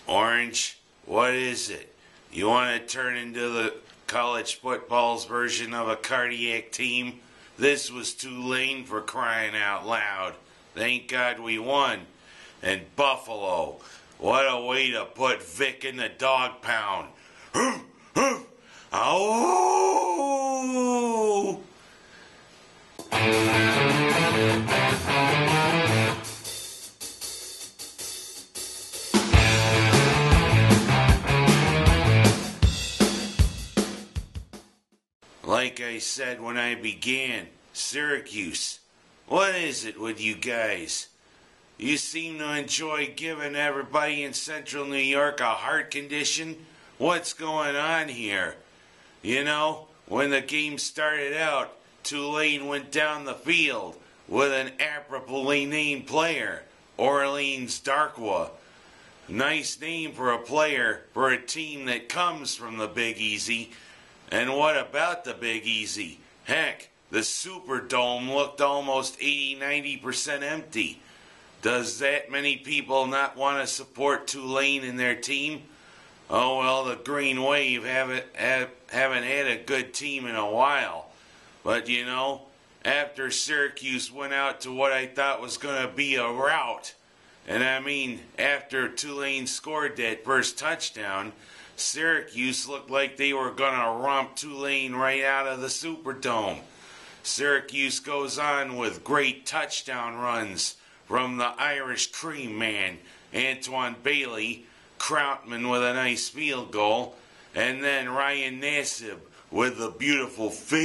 Orange, what is it? You want to turn into the college football's version of a cardiac team? This was Tulane, for crying out loud. Thank God we won. And Buffalo, what a way to put Vick in the dog pound. Oh! Like I said when I began, Syracuse, what is it with you guys? You seem to enjoy giving everybody in central New York a heart condition. What's going on here? You know, when the game started out, Tulane went down the field with an appropriately named player, Orleans Darkwa. Nice name for a player for a team that comes from the Big Easy. And what about the Big Easy? Heck, the Superdome looked almost 80-90% empty. Does that many people not want to support Tulane in their team? Oh well, the Green Wave haven't had a good team in a while. But you know, after Syracuse went out to what I thought was going to be a rout, and I mean after Tulane scored that first touchdown, Syracuse looked like they were going to romp Tulane right out of the Superdome. Syracuse goes on with great touchdown runs from the Irish Cream Man, Antoine Bailey, Krautman with a nice field goal, and then Ryan Nassib with the beautiful fade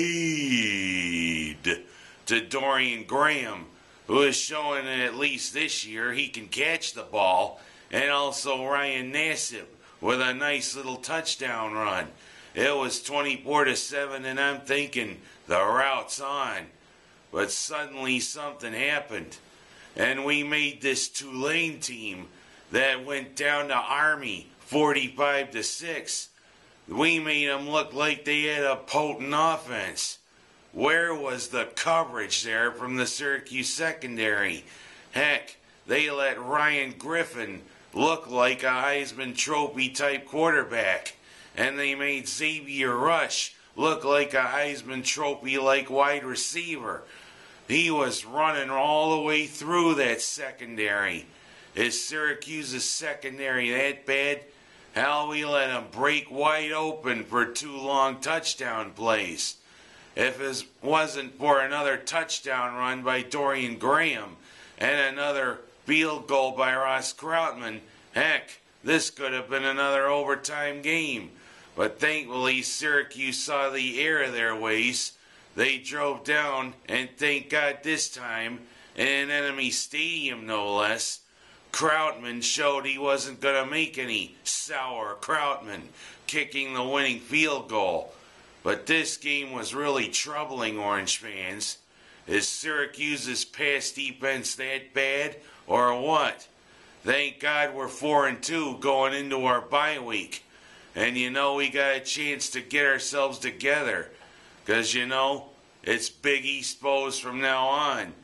to Dorian Graham, who is showing that at least this year he can catch the ball, and also Ryan Nassib with a nice little touchdown run. It was 24-7, and I'm thinking the route's on. But suddenly something happened, and we made this Tulane team that went down to Army 45-6. We made them look like they had a potent offense. Where was the coverage there from the Syracuse secondary? Heck, they let Ryan Griffin look like a Heisman Trophy type quarterback, and they made Xavier Rush look like a Heisman Trophy like wide receiver. He was running all the way through that secondary. Is Syracuse's secondary that bad? Hell, we let him break wide open for 2 long touchdown plays. If it wasn't for another touchdown run by Dorian Graham and another field goal by Ross Krautman, heck, this could have been another overtime game. But thankfully, Syracuse saw the error of their ways. They drove down, and thank God this time, in an enemy stadium no less, Krautman showed he wasn't going to make any sour Krautman, kicking the winning field goal. But this game was really troubling Orange fans. Is Syracuse's pass defense that bad, or what? Thank God we're 4-2 going into our bye week. And you know, we got a chance to get ourselves together. Because you know, it's Big East foes from now on.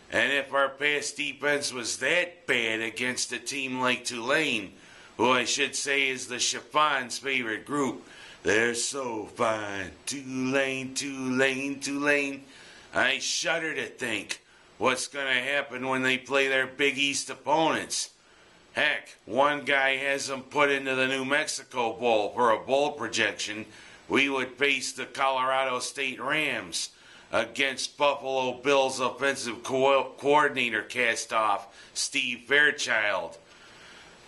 And if our pass defense was that bad against a team like Tulane, who I should say is the Chiffon's favorite group, they're so fine, Tulane, Tulane, Tulane, I shudder to think what's going to happen when they play their Big East opponents. Heck, one guy has them put into the New Mexico Bowl for a bowl projection. We would face the Colorado State Rams against Buffalo Bills offensive coordinator cast-off Steve Fairchild.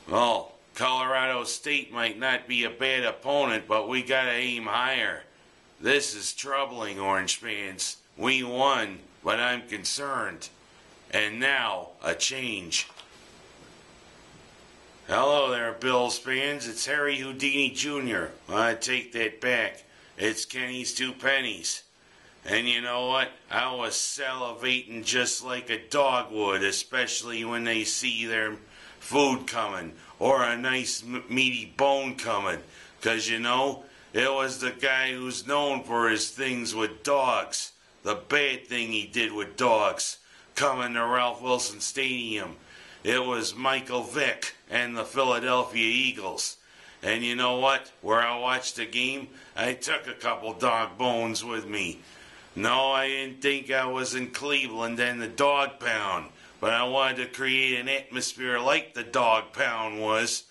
Well, Colorado State might not be a bad opponent, but we gotta aim higher. This is troubling, Orange fans. We won, but I'm concerned. And now, a change. Hello there, Bills fans. It's Harry Houdini Jr. I take that back. It's Kenny's Two Pennies. And you know what? I was salivating just like a dog would, especially when they see their food coming or a nice meaty bone coming. Because, you know, it was the guy who's known for his things with dogs. The bad thing he did with dogs. Coming to Ralph Wilson Stadium. It was Michael Vick and the Philadelphia Eagles. And you know what? Where I watched the game, I took a couple dog bones with me. No, I didn't think I was in Cleveland and the dog pound, but I wanted to create an atmosphere like the dog pound was.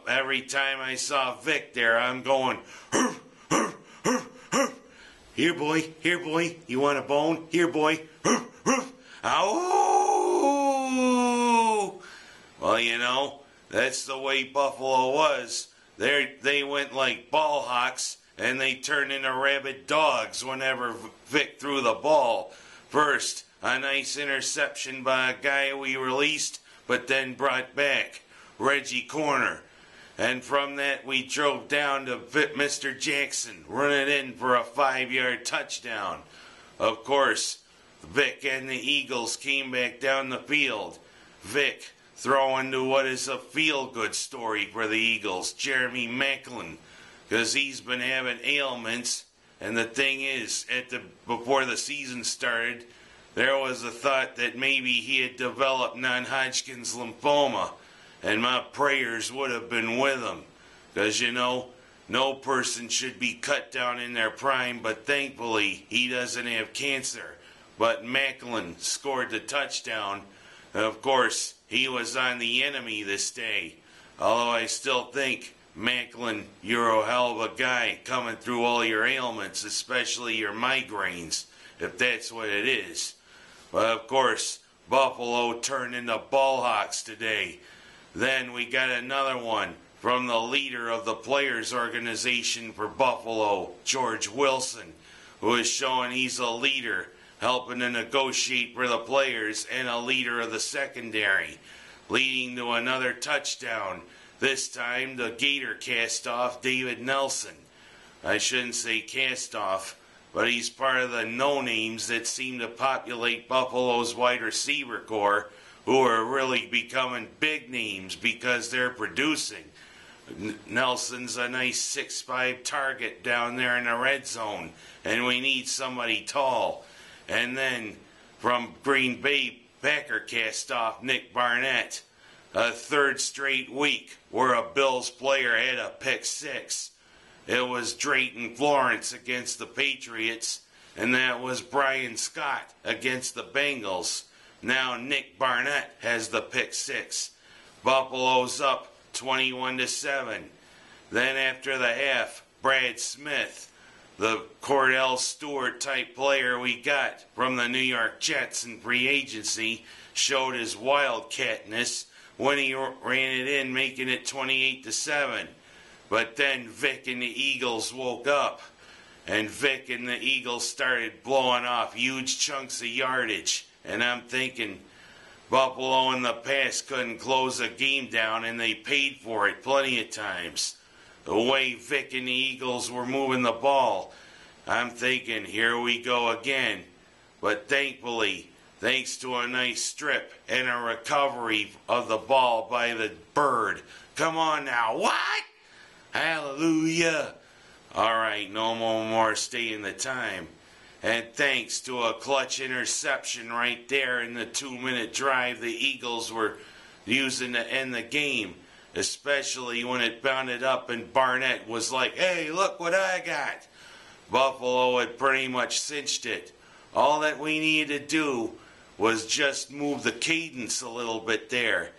Every time I saw Vick there, I'm going, "Hurf, hurf, hurf, hurf. Here, boy, you want a bone? Here, boy, hurf, hurf. Ow!" Well, you know, that's the way Buffalo was. They went like ball hawks, and they turned into rabid dogs whenever Vick threw the ball. First, a nice interception by a guy we released, but then brought back, Reggie Corner. And from that, we drove down to Mr. Jackson, running in for a 5-yard touchdown. Of course, Vick and the Eagles came back down the field. Vick throwing to what is a feel-good story for the Eagles, Jeremy Maclin, because he's been having ailments. And the thing is, before the season started, there was a thought that maybe he had developed non-Hodgkin's lymphoma, and my prayers would have been with him, because you know, no person should be cut down in their prime, but thankfully he doesn't have cancer. But Maclin scored the touchdown. Of course, he was on the enemy this day, although I still think, Maclin, you're a hell of a guy coming through all your ailments, especially your migraines, if that's what it is. But of course, Buffalo turned into ball hawks today. Then we got another one from the leader of the players' organization for Buffalo, George Wilson, who is showing he's a leader, helping to negotiate for the players, and a leader of the secondary, leading to another touchdown. This time, the Gator cast-off, David Nelson. I shouldn't say cast-off, but he's part of the no-names that seem to populate Buffalo's wide receiver corps, who are really becoming big names because they're producing. Nelson's a nice 6'5" target down there in the red zone, and we need somebody tall. And then, from Green Bay, Packer cast-off, Nick Barnett. A third straight week where a Bills player had a pick six. It was Drayton Florence against the Patriots, and that was Brian Scott against the Bengals. Now Nick Barnett has the pick six. Buffalo's up 21-7. Then after the half, Brad Smith, the Cordell Stewart type player we got from the New York Jets in free agency, showed his wildcatness when he ran it in, making it 28-7. But then Vick and the Eagles woke up, and Vick and the Eagles started blowing off huge chunks of yardage. And I'm thinking, Buffalo in the past couldn't close a game down, and they paid for it plenty of times. The way Vick and the Eagles were moving the ball, I'm thinking, here we go again. But thankfully, thanks to a nice strip and a recovery of the ball by the Bird. Come on now, what? Hallelujah. All right, no more staying the time. And thanks to a clutch interception right there in the 2-minute drive the Eagles were using to end the game, especially when it bounded up and Barnett was like, hey, look what I got. Buffalo had pretty much cinched it. All that we needed to do was just move the cadence a little bit there.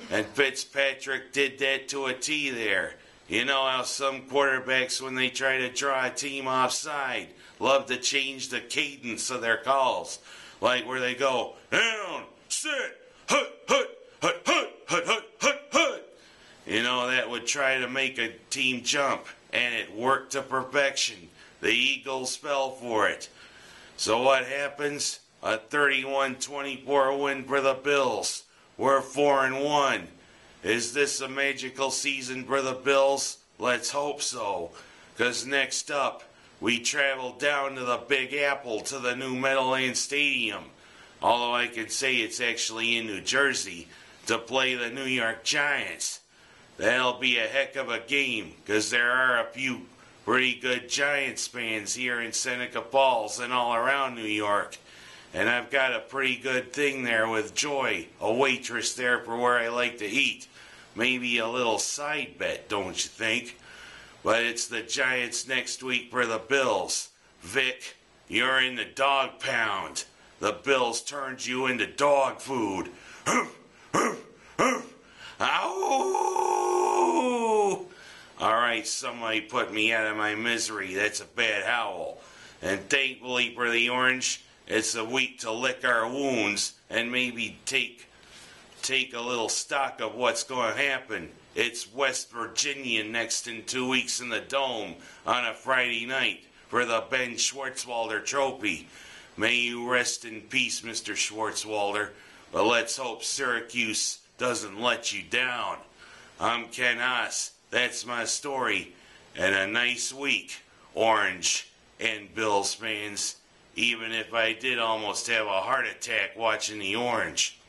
And Fitzpatrick did that to a T there. You know how some quarterbacks, when they try to draw a team offside, love to change the cadence of their calls. Like where they go, down, sit, hut, hut, hut, hut, hut, hut, hut, hut. You know, that would try to make a team jump. And it worked to perfection. The Eagles fell for it. So what happens? A 31-24 win for the Bills. We're 4-1. Is this a magical season for the Bills? Let's hope so. Because next up, we travel down to the Big Apple to the new Meadowlands Stadium. Although I can say it's actually in New Jersey, to play the New York Giants. That'll be a heck of a game, because there are a few pretty good Giants fans here in Seneca Falls and all around New York. And I've got a pretty good thing there with Joy, a waitress there for where I like to eat. Maybe a little side bet, don't you think? But it's the Giants next week for the Bills. Vick, you're in the dog pound. The Bills turned you into dog food. Ow! Alright, somebody put me out of my misery. That's a bad howl. And thankfully for the Orange, it's a week to lick our wounds and maybe take a little stock of what's going to happen. It's West Virginia next in 2 weeks in the Dome on a Friday night for the Ben Schwartzwalder Trophy. May you rest in peace, Mr. Schwartzwalder. But let's hope Syracuse doesn't let you down. I'm Ken Haas. That's my story. And a nice week, Orange and Bills fans. Even if I did almost have a heart attack watching the Orange.